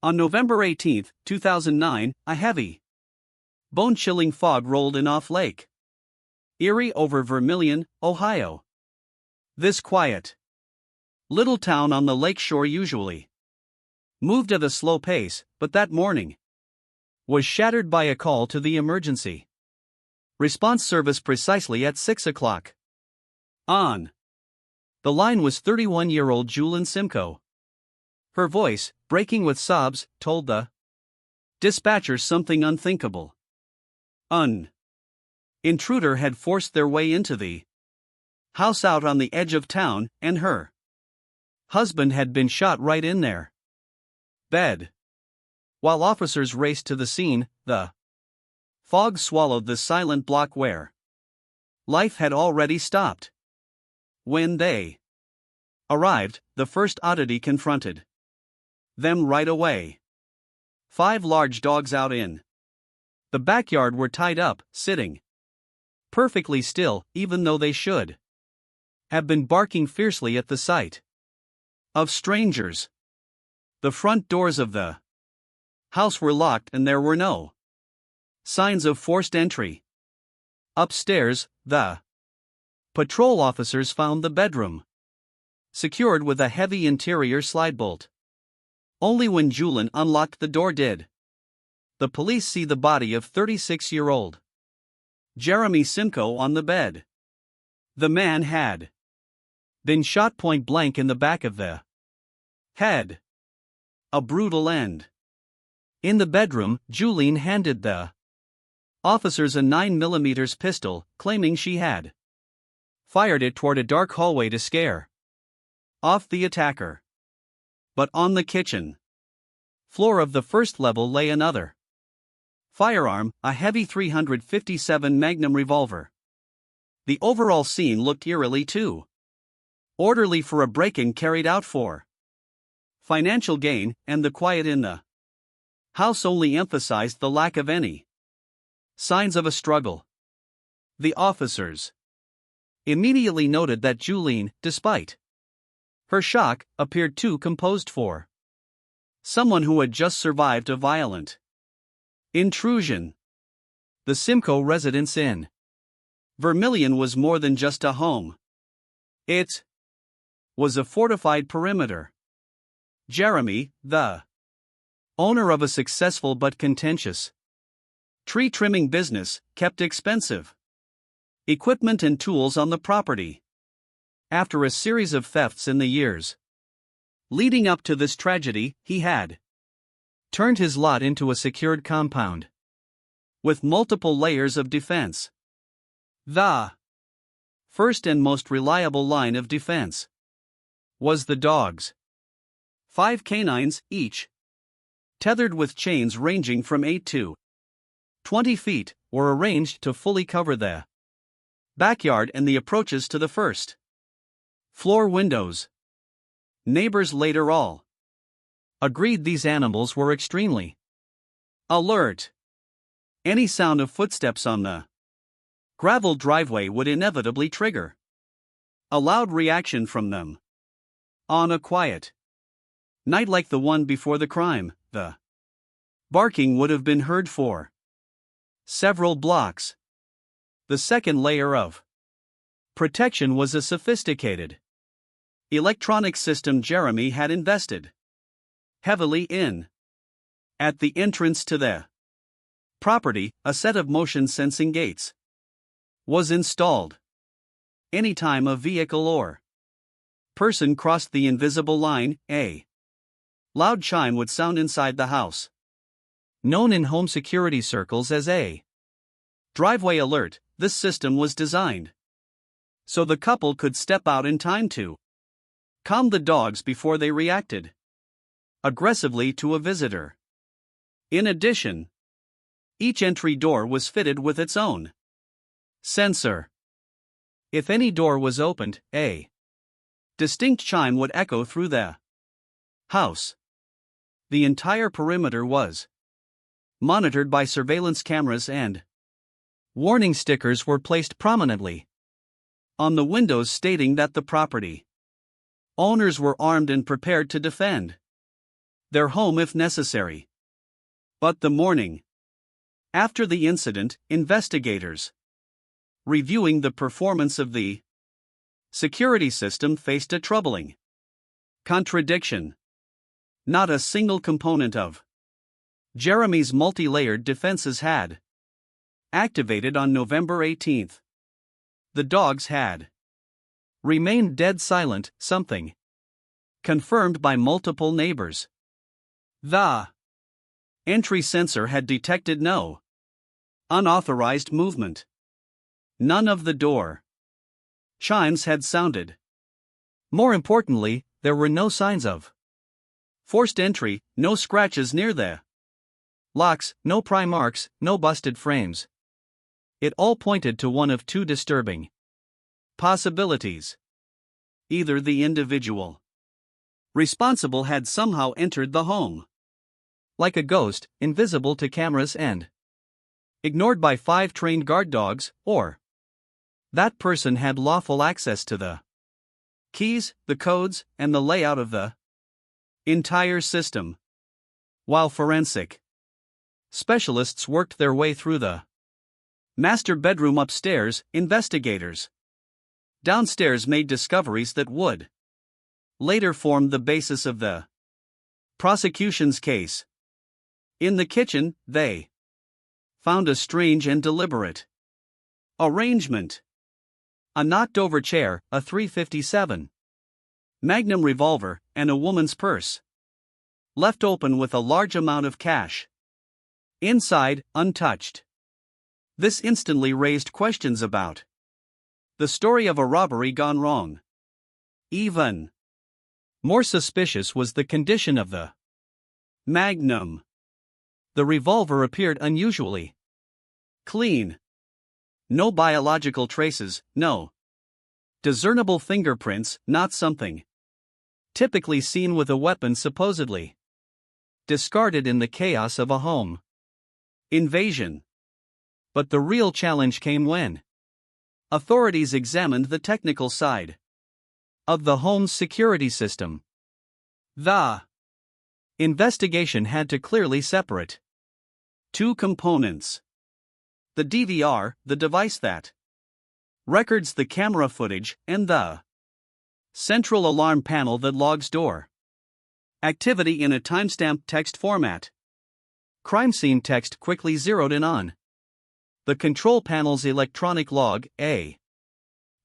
On November 18, 2009, a heavy, bone-chilling fog rolled in off Lake Erie over Vermilion, Ohio. This quiet little town on the lake shore usually moved at a slow pace, but that morning was shattered by a call to the emergency response service precisely at 6 o'clock. On the line was 31-year-old Julen Simco. Her voice, breaking with sobs, told the dispatcher something unthinkable. An intruder had forced their way into the house out on the edge of town, and her husband had been shot right in their bed. While officers raced to the scene, the fog swallowed the silent block where life had already stopped. When they arrived, the first oddity confronted them right away. 5 large dogs out in the backyard were tied up, sitting perfectly still, even though they should have been barking fiercely at the sight of strangers. The front doors of the house were locked and there were no signs of forced entry. Upstairs, the patrol officers found the bedroom secured with a heavy interior slide bolt. Only when Julen unlocked the door did the police see the body of 36-year-old Julen Simco on the bed. The man had been shot point blank in the back of the head. A brutal end. In the bedroom, Julen handed the officers a 9mm pistol, claiming she had fired it toward a dark hallway to scare off the attacker. But on the kitchen floor of the first level lay another firearm, a heavy .357 Magnum revolver. The overall scene looked eerily too orderly for a break-in carried out for financial gain, and the quiet in the house only emphasized the lack of any signs of a struggle. The officers immediately noted that Julen, despite her shock, appeared too composed for someone who had just survived a violent intrusion. The Simco residence in Vermilion was more than just a home. It was a fortified perimeter. Jeremy, the owner of a successful but contentious tree trimming business, kept expensive equipment and tools on the property. After a series of thefts in the years leading up to this tragedy, he had turned his lot into a secured compound with multiple layers of defense. The first and most reliable line of defense was the dogs. 5 canines, each tethered with chains ranging from 8 to 20 feet, were arranged to fully cover the backyard and the approaches to the first floor windows. Neighbors later all agreed these animals were extremely alert. Any sound of footsteps on the gravel driveway would inevitably trigger a loud reaction from them. On a quiet night like the one before the crime, the barking would have been heard for several blocks. The second layer of protection was a sophisticated electronic system Jeremy had invested heavily in. At the entrance to the property, a set of motion sensing gates was installed. Anytime a vehicle or person crossed the invisible line, a loud chime would sound inside the house. Known in home security circles as a driveway alert, this system was designed so the couple could step out in time to calm the dogs before they reacted aggressively to a visitor. In addition, each entry door was fitted with its own sensor. If any door was opened, a distinct chime would echo through the house. The entire perimeter was monitored by surveillance cameras, and warning stickers were placed prominently on the windows stating that the property owners were armed and prepared to defend their home if necessary. But the morning after the incident, investigators reviewing the performance of the security system faced a troubling contradiction. Not a single component of Jeremy's multi-layered defenses had activated on November 18. The dogs had remained dead silent, something confirmed by multiple neighbors. The entry sensor had detected no unauthorized movement. None of the door chimes had sounded. More importantly, there were no signs of forced entry, no scratches near the locks, no pry marks, no busted frames. It all pointed to one of two disturbing possibilities. Either the individual responsible had somehow entered the home like a ghost, invisible to cameras and ignored by 5 trained guard dogs, or that person had lawful access to the keys, the codes, and the layout of the entire system. While forensic specialists worked their way through the master bedroom upstairs, investigators downstairs made discoveries that would later form the basis of the prosecution's case. In the kitchen, they found a strange and deliberate arrangement. A knocked-over chair, a .357 Magnum revolver, and a woman's purse, left open with a large amount of cash inside, untouched. This instantly raised questions about the story of a robbery gone wrong. Even more suspicious was the condition of the Magnum. The revolver appeared unusually clean. No biological traces, no discernible fingerprints, not something typically seen with a weapon supposedly discarded in the chaos of a home invasion. But the real challenge came when authorities examined the technical side of the home's security system. The investigation had to clearly separate two components: the DVR, the device that records the camera footage, and the central alarm panel that logs door activity in a timestamped text format. Crime scene text quickly zeroed in on the control panel's electronic log, a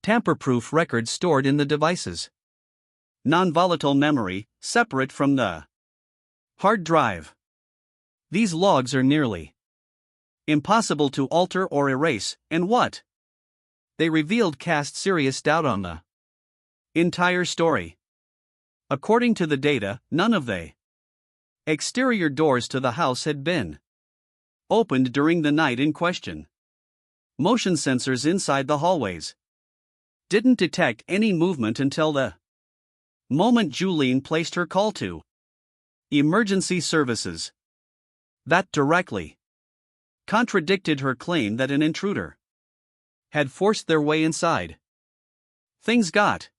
tamper-proof record stored in the device's non-volatile memory, separate from the hard drive. These logs are nearly impossible to alter or erase, and what they revealed cast serious doubt on the entire story. According to the data, none of the exterior doors to the house had been opened during the night in question. Motion sensors inside the hallways didn't detect any movement until the moment Julen placed her call to emergency services. That directly contradicted her claim that an intruder had forced their way inside. Things got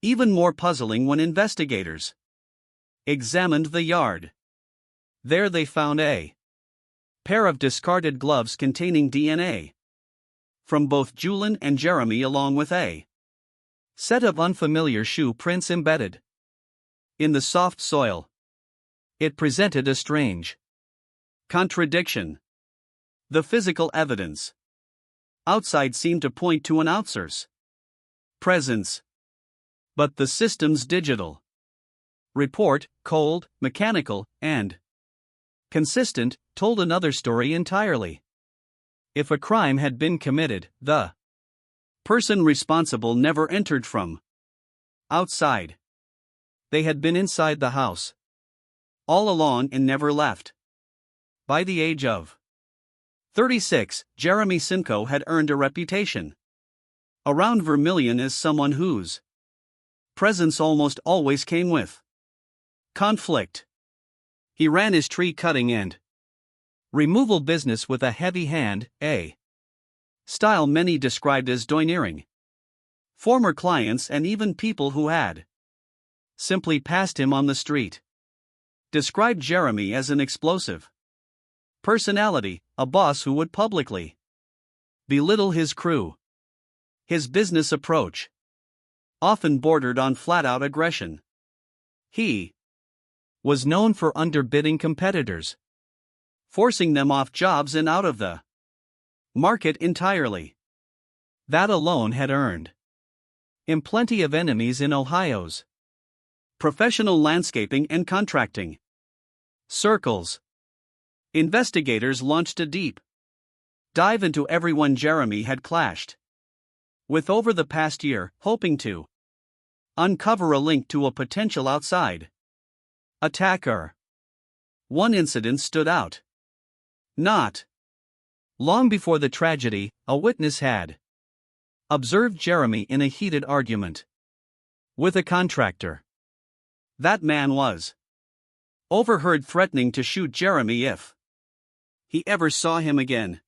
even more puzzling when investigators examined the yard. There they found a pair of discarded gloves containing DNA from both Julen and Jeremy, along with a set of unfamiliar shoe prints embedded in the soft soil. It presented a strange contradiction. The physical evidence outside seemed to point to an outsider's presence, but the system's digital report, cold, mechanical, and consistent, told another story entirely. If a crime had been committed, the person responsible never entered from outside. They had been inside the house all along and never left. By the age of 36, Julen Simco had earned a reputation around Vermilion as someone whose presence almost always came with conflict. He ran his tree cutting and removal business with a heavy hand, a style many described as domineering. Former clients and even people who had simply passed him on the street described Jeremy as an explosive personality, a boss who would publicly belittle his crew. His business approach often bordered on flat-out aggression. He was known for underbidding competitors, forcing them off jobs and out of the market entirely. That alone had earned him plenty of enemies in Ohio's professional landscaping and contracting circles. Investigators launched a deep dive into everyone Jeremy had clashed with over the past year, hoping to uncover a link to a potential outside attacker. One incident stood out. Not long before the tragedy, a witness had observed Jeremy in a heated argument with a contractor. That man was overheard threatening to shoot Jeremy if he ever saw him again.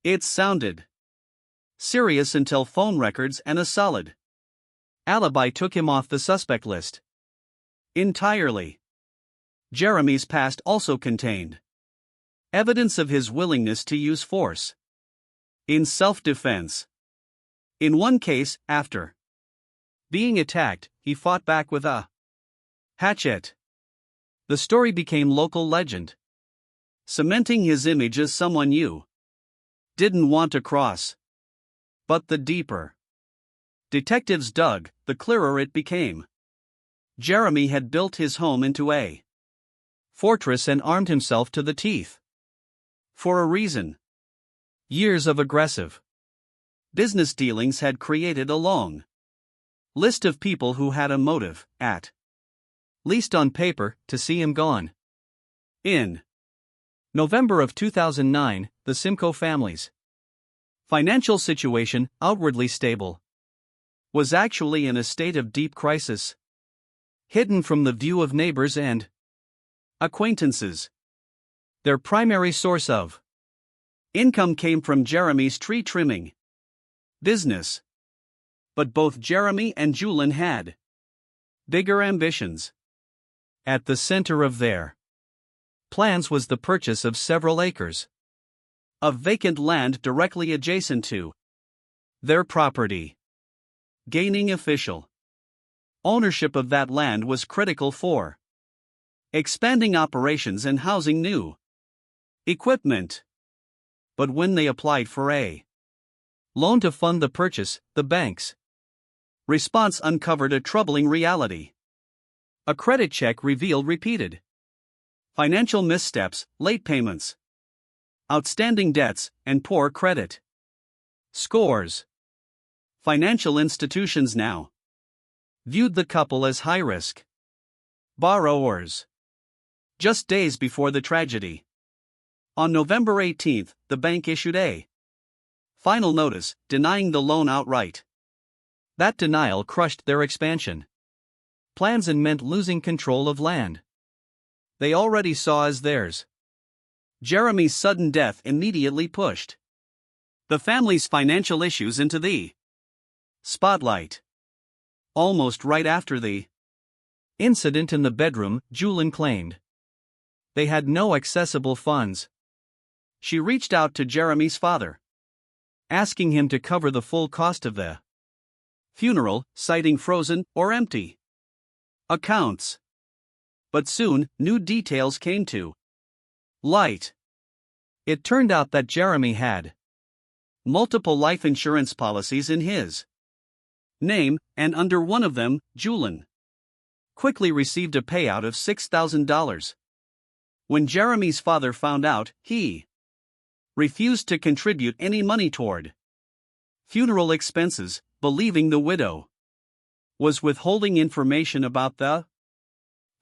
It sounded serious until phone records and a solid alibi took him off the suspect list entirely. Jeremy's past also contained evidence of his willingness to use force in self-defense. In one case, after being attacked, he fought back with a hatchet. The story became local legend, cementing his image as someone you didn't want to cross. But the deeper detectives dug, the clearer it became. Jeremy had built his home into a fortress and armed himself to the teeth for a reason. Years of aggressive business dealings had created a long list of people who had a motive, at least on paper, to see him gone. In November of 2009, the Simco family's financial situation, outwardly stable, was actually in a state of deep crisis. Hidden from the view of neighbors and acquaintances, their primary source of income came from Jeremy's tree trimming business. But both Jeremy and Julen had bigger ambitions. At the center of their plans was the purchase of several acres of vacant land directly adjacent to their property. Gaining official ownership of that land was critical for expanding operations and housing new equipment. But when they applied for a loan to fund the purchase, the bank's response uncovered a troubling reality. A credit check revealed repeated financial missteps, late payments, outstanding debts, and poor credit scores. Financial institutions now viewed the couple as high-risk borrowers. Just days before the tragedy, on November 18, the bank issued a final notice denying the loan outright. That denial crushed their expansion plans and meant losing control of land they already saw as theirs. Jeremy's sudden death immediately pushed the family's financial issues into the spotlight. Almost right after the incident in the bedroom, Julen claimed they had no accessible funds. She reached out to Jeremy's father, asking him to cover the full cost of the funeral, citing frozen or empty accounts. But soon, new details came to light. It turned out that Jeremy had multiple life insurance policies in his name, and under one of them, Julen quickly received a payout of $6,000. When Jeremy's father found out, he refused to contribute any money toward funeral expenses, believing the widow was withholding information about the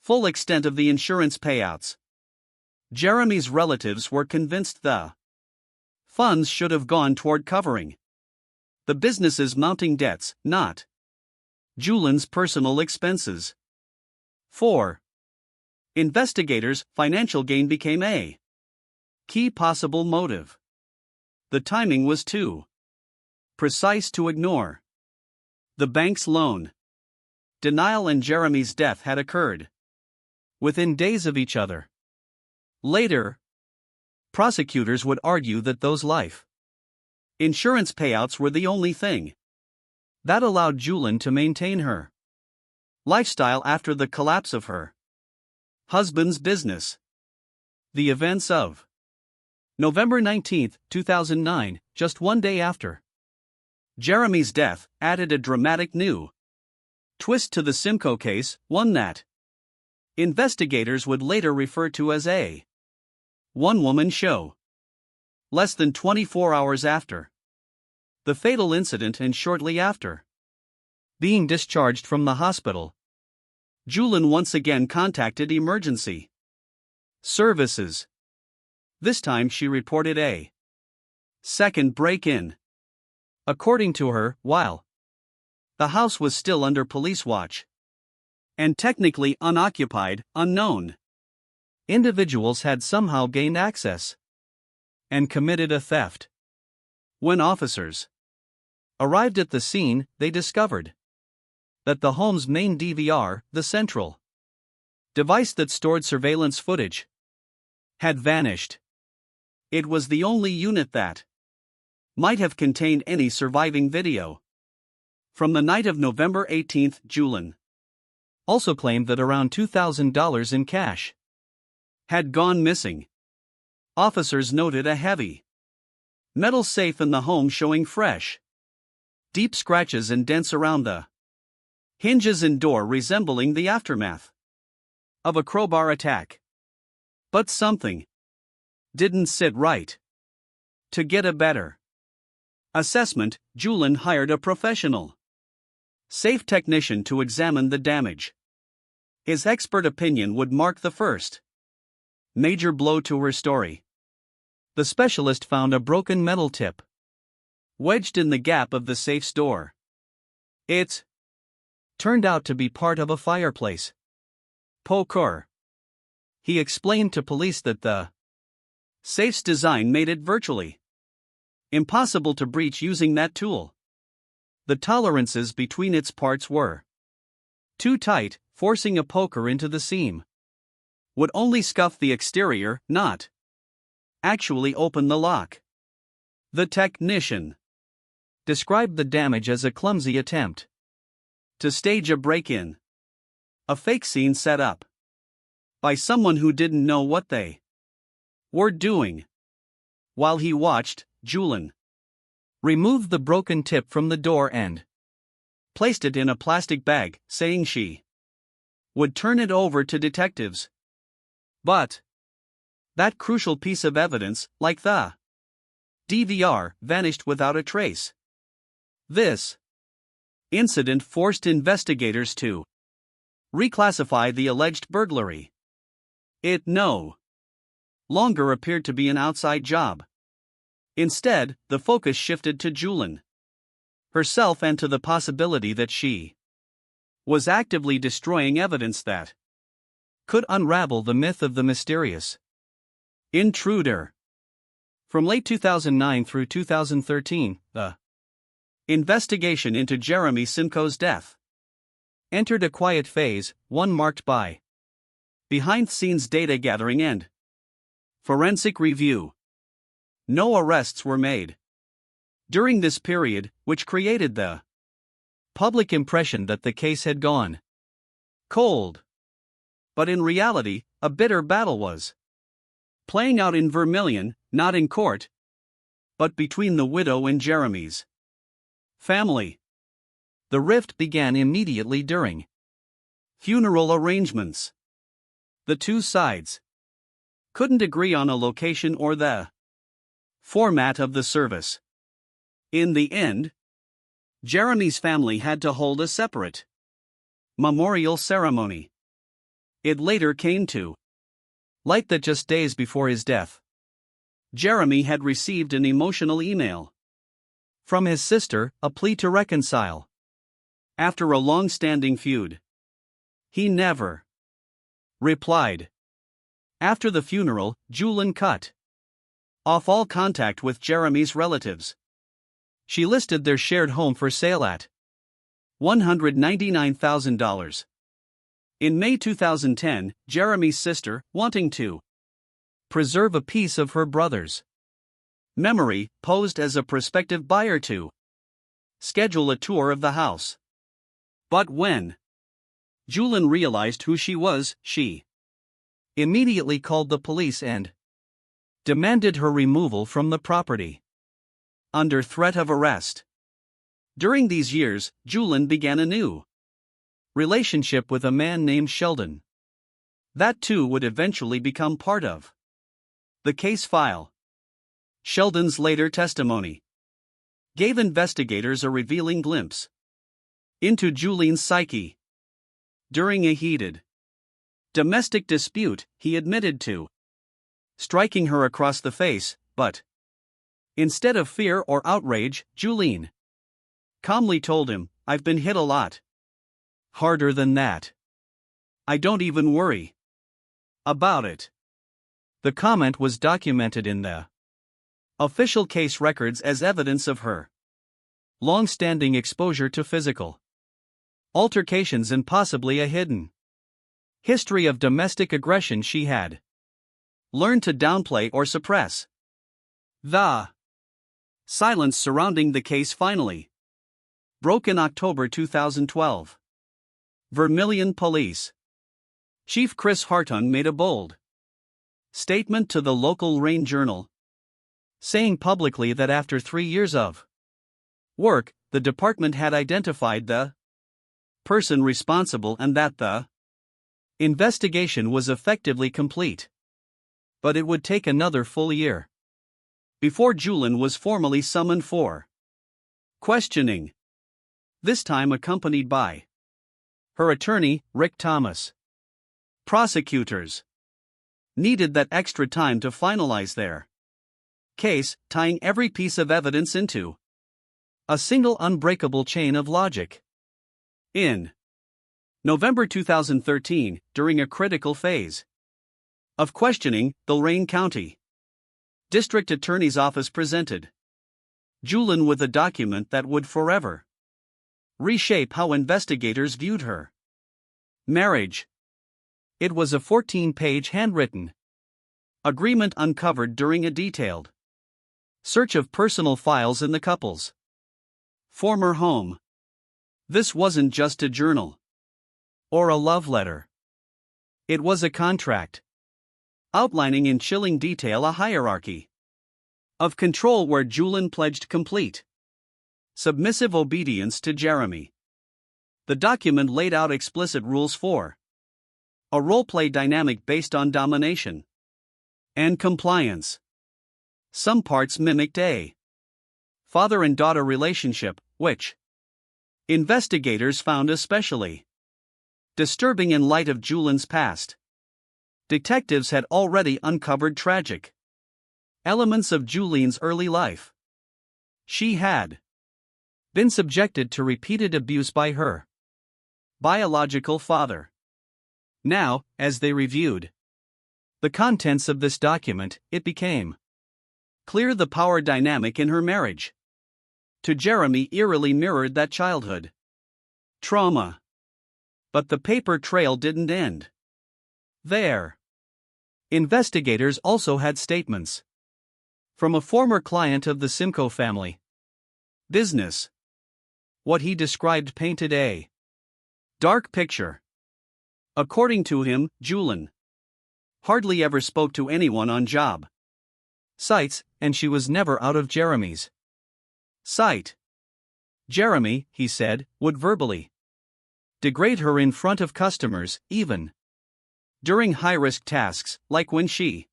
full extent of the insurance payouts. Jeremy's relatives were convinced the funds should have gone toward covering the business's mounting debts, not Julen's personal expenses. 4. Investigators, financial gain became a key possible motive. The timing was too precise to ignore. The bank's loan denial and Jeremy's death had occurred within days of each other. Later, prosecutors would argue that those life insurance payouts were the only thing that allowed Julen to maintain her lifestyle after the collapse of her husband's business. The events of November 19, 2009, just one day after Jeremy's death, added a dramatic new twist to the Simco case, one that investigators would later refer to as a one-woman show. Less than 24 hours after the fatal incident and shortly after being discharged from the hospital, Julen once again contacted emergency services. This time she reported a second break-in. According to her, while the house was still under police watch and technically unoccupied, unknown individuals had somehow gained access and committed a theft. When officers arrived at the scene, they discovered that the home's main DVR, the central device that stored surveillance footage, had vanished. It was the only unit that might have contained any surviving video. From the night of November 18, Julen also claimed that around $2,000 in cash had gone missing. Officers noted a heavy metal safe in the home showing fresh, deep scratches and dents around the hinges and door resembling the aftermath of a crowbar attack. But something didn't sit right. To get a better assessment, Julen hired a professional safe technician to examine the damage. His expert opinion would mark the first major blow to her story. The specialist found a broken metal tip wedged in the gap of the safe's door. It turned out to be part of a fireplace poker. He explained to police that the safe's design made it virtually impossible to breach using that tool. The tolerances between its parts were too tight, forcing a poker into the seam would only scuff the exterior, not actually open the lock. The technician described the damage as a clumsy attempt to stage a break-in, a fake scene set up by someone who didn't know what they were doing. While he watched, Julen removed the broken tip from the door and placed it in a plastic bag, saying she would turn it over to detectives. But that crucial piece of evidence, like the DVR, vanished without a trace. This incident forced investigators to reclassify the alleged burglary. It no longer appeared to be an outside job. Instead, the focus shifted to Julen herself and to the possibility that she was actively destroying evidence that could unravel the myth of the mysterious intruder. From late 2009 through 2013, the investigation into Julen Simco's death entered a quiet phase, one marked by behind-the-scenes data gathering and forensic review. No arrests were made during this period, which created the public impression that the case had gone cold. But in reality, a bitter battle was playing out in Vermilion, not in court, but between the widow and Jeremy's family. The rift began immediately during funeral arrangements. The two sides couldn't agree on a location or the format of the service. In the end, Jeremy's family had to hold a separate memorial ceremony. It later came to light that just days before his death, Jeremy had received an emotional email from his sister, a plea to reconcile. After a long-standing feud, he never replied. After the funeral, Julen cut off all contact with Jeremy's relatives. She listed their shared home for sale at $199,000. In May 2010, Jeremy's sister, wanting to preserve a piece of her brother's memory, posed as a prospective buyer to schedule a tour of the house. But when Julen realized who she was, she immediately called the police and demanded her removal from the property under threat of arrest. During these years, Julen began a new relationship with a man named Sheldon. That too would eventually become part of the case file. Sheldon's later testimony gave investigators a revealing glimpse into Julen's psyche. During a heated domestic dispute, he admitted to striking her across the face, but instead of fear or outrage, Julen calmly told him, "I've been hit a lot. Harder than that. I don't even worry about it." The comment was documented in the official case records as evidence of her long-standing exposure to physical altercations and possibly a hidden history of domestic aggression she had learned to downplay or suppress. The silence surrounding the case finally broke in October 2012. Vermilion Police Chief Chris Hartung made a bold statement to the local Rain Journal, saying publicly that after 3 years of work, the department had identified the person responsible and that the investigation was effectively complete. But it would take another full year before Julen was formally summoned for questioning, this time accompanied by her attorney, Rick Thomas. Prosecutors needed that extra time to finalize their case, tying every piece of evidence into a single unbreakable chain of logic. In November 2013, during a critical phase of questioning, the Rain County District Attorney's Office presented Julen with a document that would forever reshape how investigators viewed her marriage. It was a 14-page handwritten agreement uncovered during a detailed search of personal files in the couple's former home. This wasn't just a journal or a love letter. It was a contract outlining in chilling detail a hierarchy of control where Julen pledged complete submissive obedience to Jeremy. The document laid out explicit rules for a role-play dynamic based on domination and compliance. Some parts mimicked a father and daughter relationship, which investigators found especially disturbing in light of Julen's past. Detectives had already uncovered tragic elements of Julen's early life. She had been subjected to repeated abuse by her biological father. Now, as they reviewed the contents of this document, it became clear the power dynamic in her marriage to Jeremy eerily mirrored that childhood trauma. But the paper trail didn't end there. Investigators also had statements from a former client of the Simco family business. What he described painted a dark picture. According to him, Julen hardly ever spoke to anyone on job sites, and she was never out of Jeremy's sight. Jeremy, he said, would verbally degrade her in front of customers, even during high-risk tasks, like when she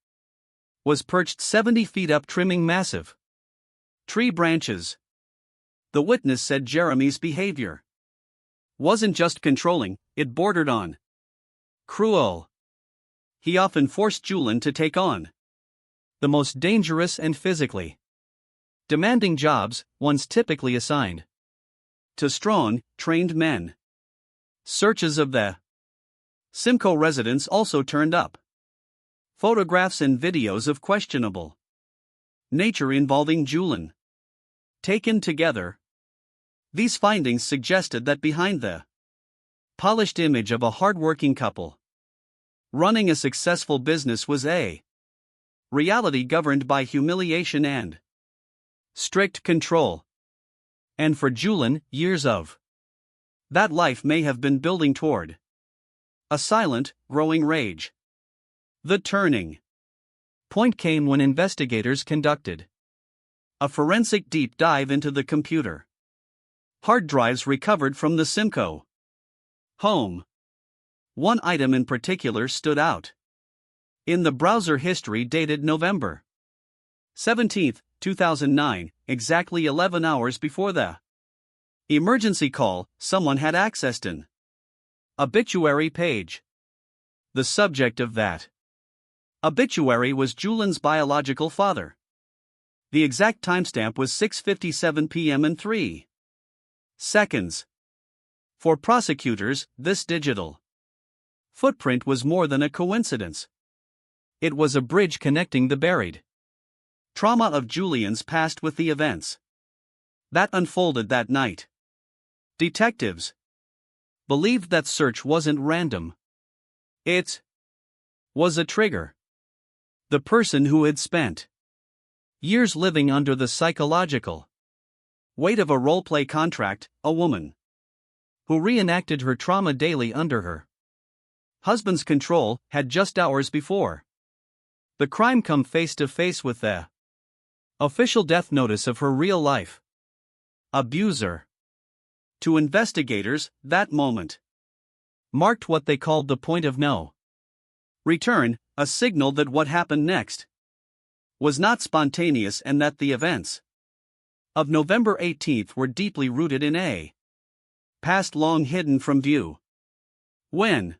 was perched 70 feet up trimming massive tree branches. The witness said Jeremy's behavior wasn't just controlling, it bordered on cruel. He often forced Julen to take on the most dangerous and physically demanding jobs, ones typically assigned to strong, trained men. Searches of the Simco residence also turned up photographs and videos of questionable nature involving Julen. Taken together, these findings suggested that behind the polished image of a hardworking couple. Running a successful business was a reality governed by humiliation and strict control. And for Julen, years of that life may have been building toward a silent, growing rage. The turning point came when investigators conducted a forensic deep dive into the computer hard drives recovered from the Simco home. One item in particular stood out. In the browser history dated November 17, 2009, exactly 11 hours before the emergency call, someone had accessed an obituary page. The subject of that obituary was Julen's biological father. The exact timestamp was 6:57 p.m. and 3 seconds. For prosecutors, this digital footprint was more than a coincidence. It was a bridge connecting the buried trauma of Julen's past with the events that unfolded that night. Detectives believed that search wasn't random. It was a trigger. The person who had spent years living under the psychological weight of a role-play contract, a woman who reenacted her trauma daily under her husband's control, had just hours before the crime come face to face with the official death notice of her real-life abuser. To investigators, that moment marked what they called the point of no return, a signal that what happened next was not spontaneous and that the events of November 18 were deeply rooted in a past long hidden from view. When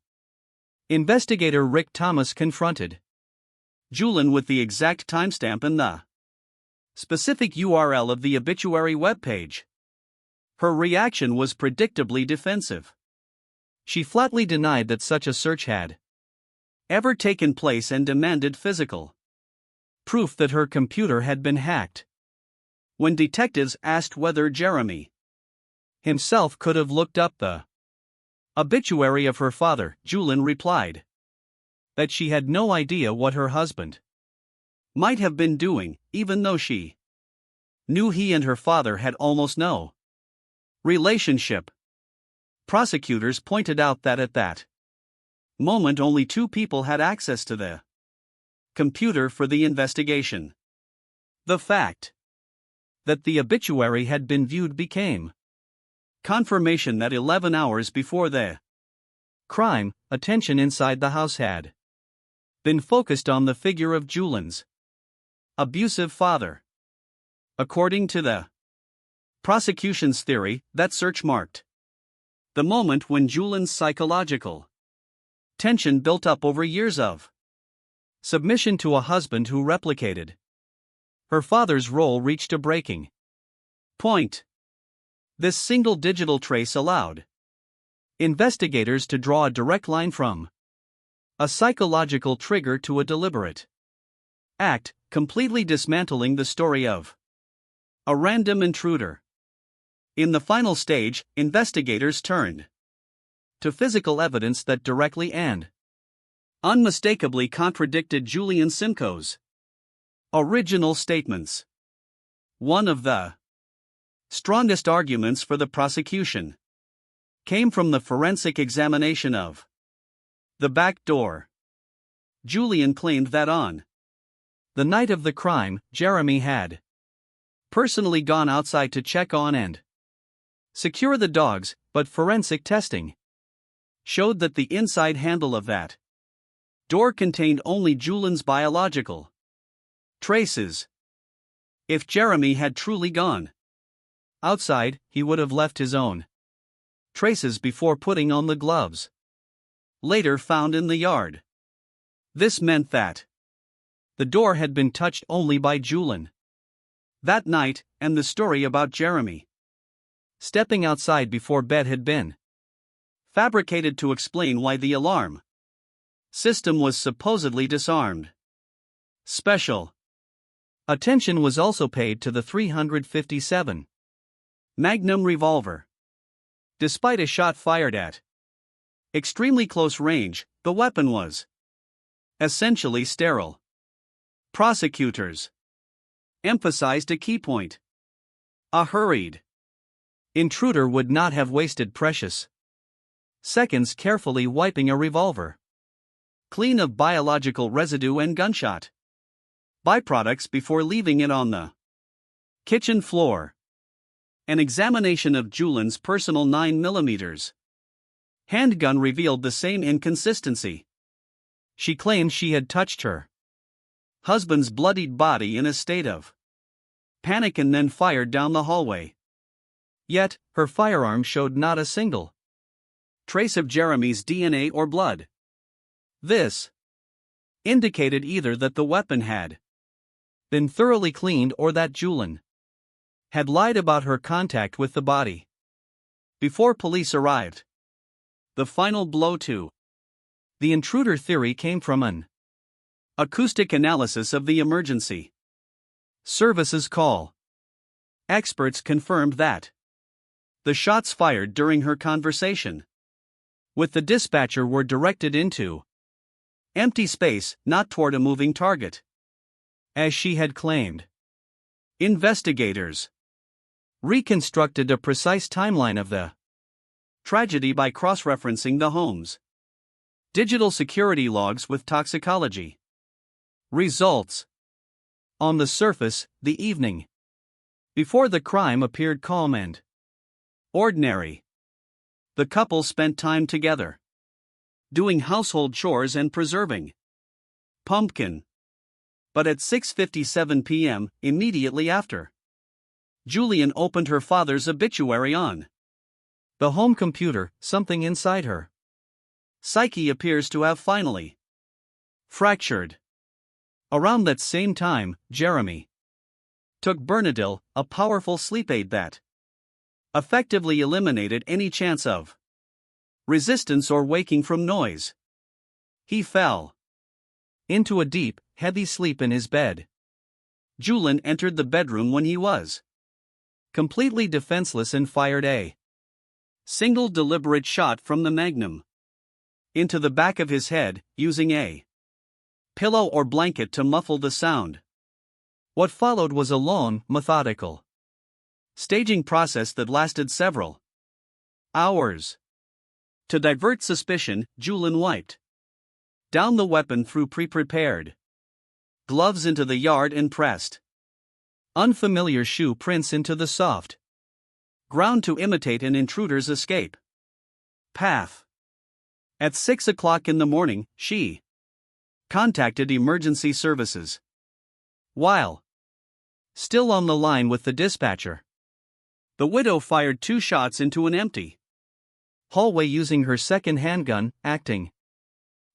investigator Rick Thomas confronted Julen with the exact timestamp and the specific URL of the obituary webpage, her reaction was predictably defensive. She flatly denied that such a search had ever taken place and demanded physical proof that her computer had been hacked. When detectives asked whether Jeremy himself could have looked up the obituary of her father, Julen replied that she had no idea what her husband might have been doing, even though she knew he and her father had almost no relationship. Prosecutors pointed out that at that moment only two people had access to the computer for the investigation. The fact that the obituary had been viewed became confirmation that 11 hours before the crime, attention inside the house had been focused on the figure of Julen's abusive father. According to the prosecution's theory, that search marked the moment when Julen's psychological tension built up over years of submission to a husband who replicated her father's role reached a breaking point. This single digital trace allowed investigators to draw a direct line from a psychological trigger to a deliberate act, completely dismantling the story of a random intruder. In the final stage, investigators turned to physical evidence that directly and unmistakably contradicted Julen Simco's original statements. One of the strongest arguments for the prosecution came from the forensic examination of the back door. Julen claimed that on the night of the crime, Jeremy had personally gone outside to check on and secure the dogs, but forensic testing showed that the inside handle of that door contained only Julen's biological traces. If Jeremy had truly gone outside, he would have left his own traces before putting on the gloves later found in the yard. This meant that the door had been touched only by Julen that night, and the story about Jeremy stepping outside before bed had been fabricated to explain why the alarm system was supposedly disarmed. Special attention was also paid to the .357 Magnum revolver. Despite a shot fired at extremely close range, the weapon was essentially sterile. Prosecutors emphasized a key point. A hurried intruder would not have wasted precious seconds carefully wiping a revolver clean of biological residue and gunshot byproducts before leaving it on the kitchen floor. An examination of Julen's personal 9mm handgun revealed the same inconsistency. She claimed she had touched her husband's bloodied body in a state of panic and then fired down the hallway. Yet, her firearm showed not a single trace of Jeremy's DNA or blood. This indicated either that the weapon had been thoroughly cleaned or that Julen had lied about her contact with the body before police arrived. The final blow to the intruder theory came from an acoustic analysis of the emergency services call. Experts confirmed that the shots fired during her conversation with the dispatcher were directed into empty space, not toward a moving target, as she had claimed. Investigators reconstructed a precise timeline of the tragedy by cross-referencing the home's digital security logs with toxicology results. On the surface, the evening before the crime appeared calm and ordinary. The couple spent time together, doing household chores and preserving pumpkin. But at 6:57 p.m., immediately after, Julen opened her father's obituary on the home computer. Something inside her psyche appears to have finally fractured. Around that same time, Jeremy took Bernadil, a powerful sleep aid that effectively eliminated any chance of resistance or waking from noise. He fell into a deep, heavy sleep in his bed. Julen entered the bedroom when he was completely defenseless and fired a single deliberate shot from the magnum into the back of his head, using a pillow or blanket to muffle the sound. What followed was a long, methodical staging process that lasted several hours. To divert suspicion, Julen wiped down the weapon through pre-prepared gloves into the yard and pressed unfamiliar shoe prints into the soft ground to imitate an intruder's escape path. At 6 o'clock in the morning, she contacted emergency services. While still on the line with the dispatcher, the widow fired 2 shots into an empty hallway using her second handgun, acting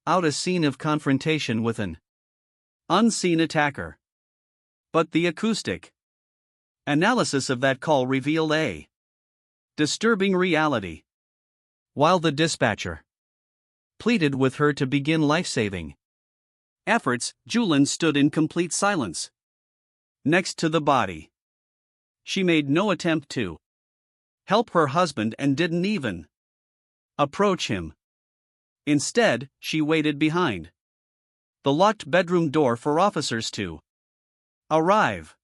out a scene of confrontation with an unseen attacker. But the acoustic analysis of that call revealed a disturbing reality. While the dispatcher pleaded with her to begin life-saving efforts, Julen stood in complete silence next to the body. She made no attempt to help her husband and didn't even approach him. Instead, she waited behind the locked bedroom door for officers to arrive.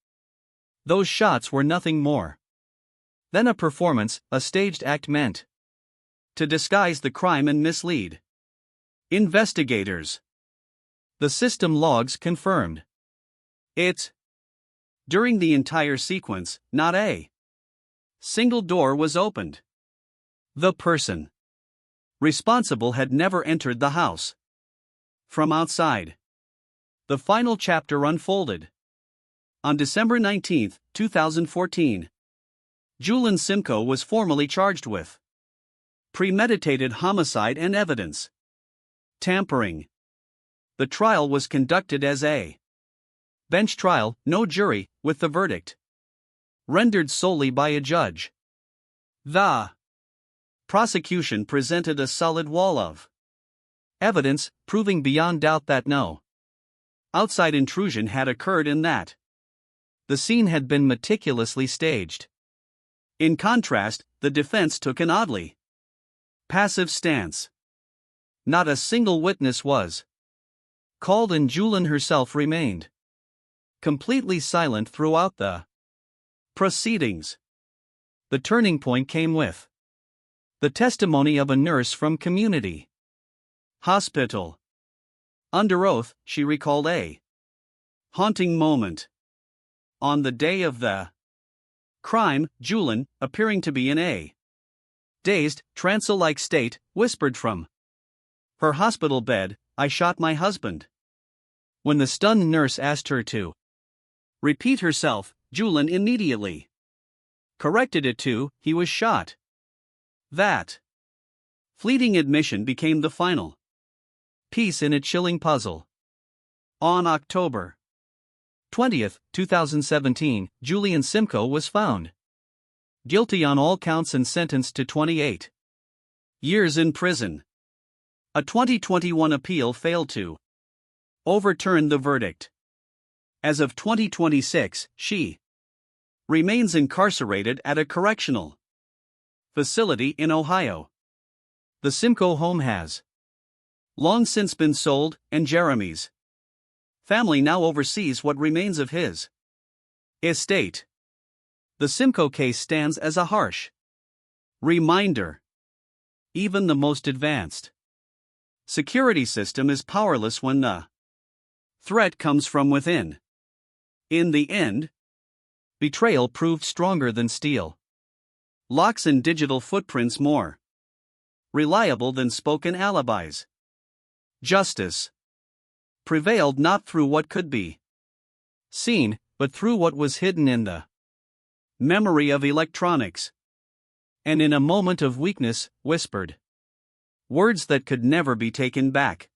Those shots were nothing more than a performance, a staged act meant to disguise the crime and mislead investigators. The system logs confirmed it. During the entire sequence, not a single door was opened. The person responsible had never entered the house from outside. The final chapter unfolded on December 19, 2014. Julen Simco was formally charged with premeditated homicide and evidence tampering. The trial was conducted as a bench trial, no jury, with the verdict rendered solely by a judge. The prosecution presented a solid wall of evidence, proving beyond doubt that no outside intrusion had occurred and that the scene had been meticulously staged. In contrast, the defense took an oddly passive stance. Not a single witness was called, and Julen herself remained completely silent throughout the proceedings. The turning point came with the testimony of a nurse from community hospital. Under oath, she recalled a haunting moment. On the day of the crime, Julen, appearing to be in a dazed, trance-like state, whispered from her hospital bed, "I shot my husband." When the stunned nurse asked her to repeat herself, Julen immediately corrected it to, "He was shot." That fleeting admission became the final piece in a chilling puzzle. On October 20th, 2017, Julen Simco was found guilty on all counts and sentenced to 28 years in prison. A 2021 appeal failed to overturn the verdict. As of 2026, she remains incarcerated at a correctional facility in Ohio. The Simco home has long since been sold, and Jeremy's family now oversees what remains of his estate. The Simco case stands as a harsh reminder. Even the most advanced security system is powerless when the threat comes from within. In the end, betrayal proved stronger than steel locks and digital footprints more reliable than spoken alibis. Justice prevailed not through what could be seen, but through what was hidden in the memory of electronics. And in a moment of weakness, whispered words that could never be taken back.